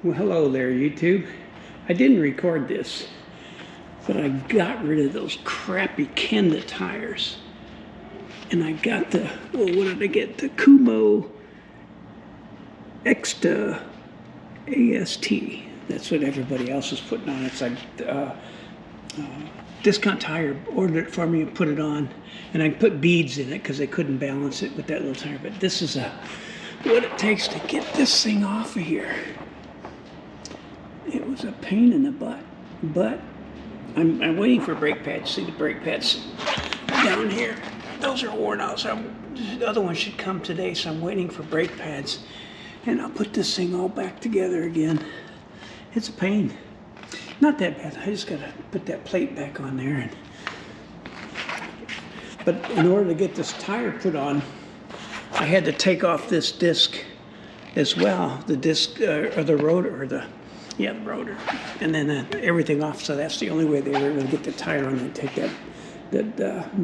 Well, hello there, YouTube. I didn't record this, but I got rid of those crappy Kenda tires. And I got the, well, what did I get? The Kumo Exta AST. That's what everybody else is putting on. It's like Discount Tire ordered it for me and put it on. And I put beads in it because they couldn't balance it with that little tire. But this is what it takes to get this thing off of here. It was a pain in the butt, but I'm waiting for brake pads. See the brake pads down here? Those are worn out, so the other one should come today, so I'm waiting for brake pads. And I'll put this thing all back together again. It's a pain. Not that bad. I just gotta put that plate back on there. But in order to get this tire put on, I had to take off this disc as well. The disc, or the rotor, or the rotor, and then everything off. So that's the only way they were able to get the tire on and take that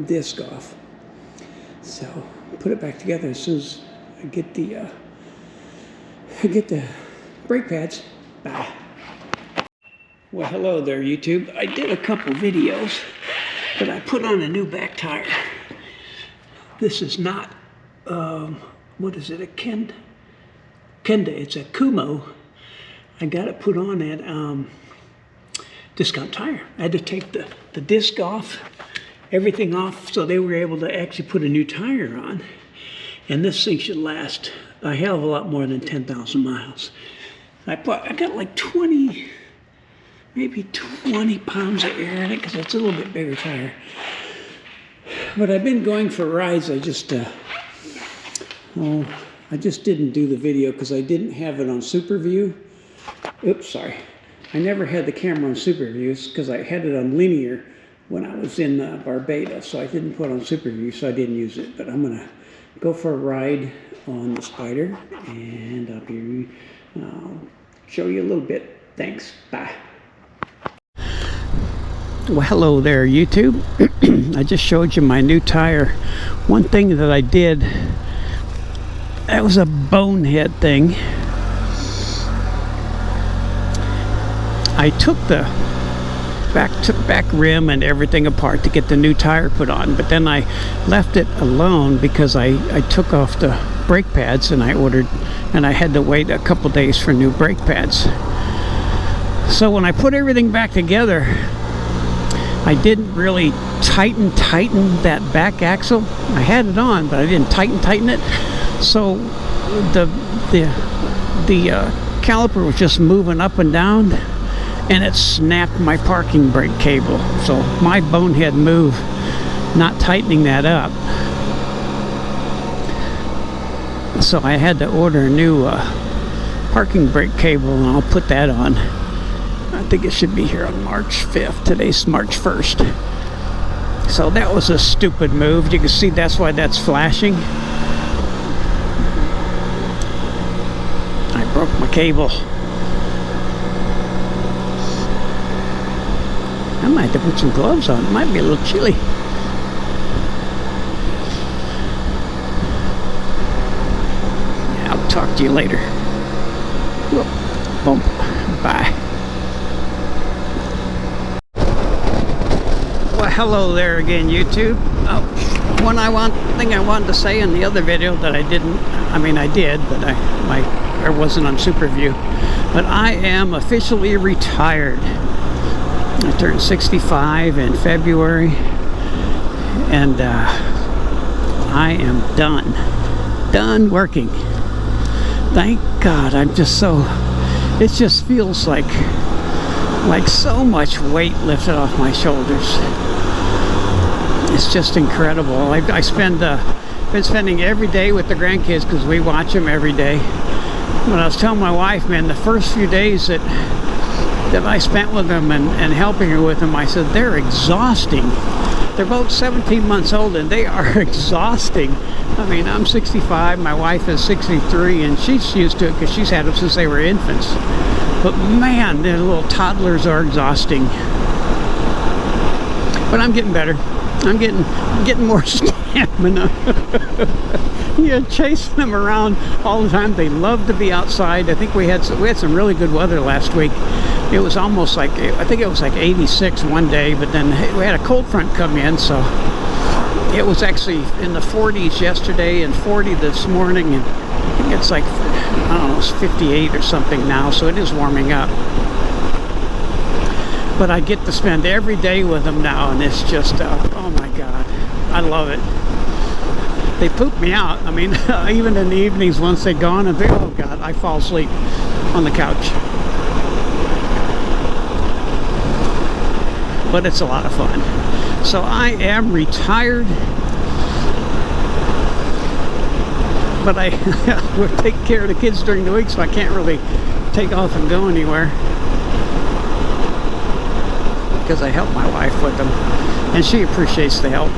disc off. So put it back together as soon as I get the brake pads. Bye. Well, hello there, YouTube. I did a couple videos, but I put on a new back tire. This is not what is it? A Kenda? It's a Kumo. I got it put on at Discount Tire. I had to take the disc off, everything off, so they were able to actually put a new tire on. And this thing should last a hell of a lot more than 10,000 miles. I got like 20, maybe 20 pounds of air in it because it's a little bit bigger tire. But I've been going for rides. I just didn't do the video because I didn't have it on Super View. Oops, sorry. I never had the camera on Super View because I had it on linear when I was in Barbados, so I didn't put it on Super View, so I didn't use it. But I'm gonna go for a ride on the Spyder, and I'll show you a little bit. Thanks. Bye. Well, hello there, YouTube. I just showed you my new tire. One thing that I did, that was a bonehead thing. I took the back rim and everything apart to get the new tire put on, but then I left it alone because I took off the brake pads and I had to wait a couple days for new brake pads. So when I put everything back together, I didn't really tighten that back axle. I had it on, but I didn't tighten it. So the caliper was just moving up and down, and it snapped my parking brake cable. So my bonehead move, not tightening that up. So I had to order a new parking brake cable, and I'll put that on. I think it should be here on March 5th. Today's March 1st. So that was a stupid move. You can see that's why that's flashing. I broke my cable. I might have to put some gloves on. It might be a little chilly. I'll talk to you later. Whoop. Boom. Bye. Well, hello there again, YouTube. One thing I wanted to say in the other video that I didn't. I did, but I wasn't on Super View. But I am officially retired. I turned 65 in February, and I am done working. Thank God. I'm just so, it just feels like so much weight lifted off my shoulders. It's just incredible. I've been spending every day with the grandkids because we watch them every day. When I was telling my wife, man, the first few days that I spent with them and helping her with them, I said, they're exhausting. They're both 17 months old and they are exhausting. I'm 65, my wife is 63, and she's used to it because she's had them since they were infants. But man, the little toddlers are exhausting. But I'm getting better. I'm getting more stamina. You're chasing them around all the time. They love to be outside. I think we had some really good weather last week. It was almost like, I think it was like 86 one day, but then we had a cold front come in, so it was actually in the 40s yesterday and 40 this morning, and I think it's like, I don't know, it's 58 or something now, so it is warming up. But I get to spend every day with them now, and it's just, oh my God, I love it. They poop me out. I mean, even in the evenings, once they're gone, and oh God, I fall asleep on the couch. But it's a lot of fun. So I am retired, but I will take care of the kids during the week, so I can't really take off and go anywhere, because I help my wife with them, and she appreciates the help.